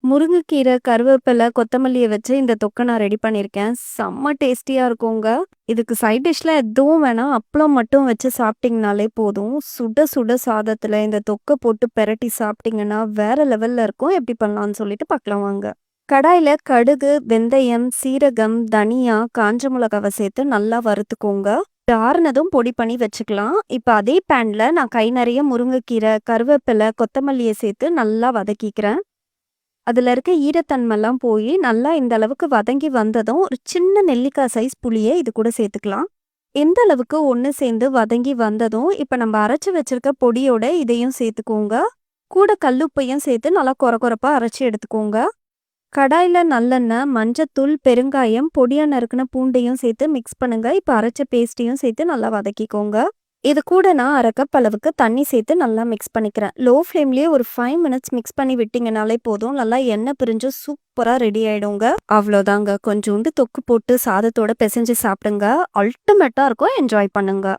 முருங்கைக்கீரை, கருவேப்பிலை, கொத்தமல்லிய வச்சு இந்த தொக்க நான் ரெடி பண்ணியிருக்கேன். செம்ம டேஸ்டியா இருக்குங்க. இதுக்கு சைட் டிஷ்ல எதுவும் வேணாம். அப்பளம் மட்டும் வச்சு சாப்பிட்டீங்கனாலே போதும். சுட சுட சாதத்துல இந்த தொக்க போட்டு பெரட்டி சாப்பிட்டீங்கன்னா, வேற லெவல்ல இருக்கும். எப்படி பண்ணலான்னு சொல்லிட்டு பார்க்கலாம் வாங்க. கடாயில கடுகு, வெந்தயம், சீரகம், தனியா, காஞ்ச மிளகாவ சேர்த்து நல்லா வறுத்துக்கோங்க. இது ஆறுனதும் பொடி பண்ணி வச்சுக்கலாம். இப்ப அதே பேன்ல நான் கை நெறைய முருங்கைக்கீரை, கருவேப்பிலை, கொத்தமல்லிய சேர்த்து நல்லா வதக்கிக்கிறேன். அதுல இருக்க ஈரத்தன்மைலாம் போயி, நல்லா இந்த அளவுக்கு வதங்கி வந்ததும், ஒரு சின்ன நெல்லிக்காய் சைஸ் புளிய இது கூட சேர்த்துக்கலாம். எந்த அளவுக்கு ஒண்ணு சேர்ந்து வதங்கி வந்ததும், இப்ப நம்ம அரைச்சு வச்சிருக்க பொடியோட இதையும் சேர்த்துக்கோங்க. கூட கல்லுப்பையும் சேர்த்து நல்லா கொர கொரப்பா அரைச்சு எடுத்துக்கோங்க. கடாயில நல்லெண்ணெய், மஞ்சத்தூள், பெருங்காயம், பொடியா நறுக்குன பூண்டையும் சேர்த்து மிக்ஸ் பண்ணுங்க. இப்ப அரைச்ச பேஸ்ட்டையும் சேர்த்து நல்லா வதக்கிக்கோங்க. இது கூட நான் 1/2 கப் அளவுக்கு தண்ணி சேர்த்து நல்லா மிக்ஸ் பண்ணிக்கிறேன். லோ ஃப்ளேம்லயே ஒரு 5 மினிட்ஸ் மிக்ஸ் பண்ணி விட்டீங்கனாலே போதும். நல்லா எண்ணெய் பிரிஞ்சு சூப்பரா ரெடி ஆயிடுங்க. அவ்வளோதாங்க. கொஞ்சோண்டு தொக்கு போட்டு சாதத்தோட பெசஞ்சு சாப்பிடுங்க. அல்டிமேட்டா இருக்கும். என்ஜாய் பண்ணுங்க.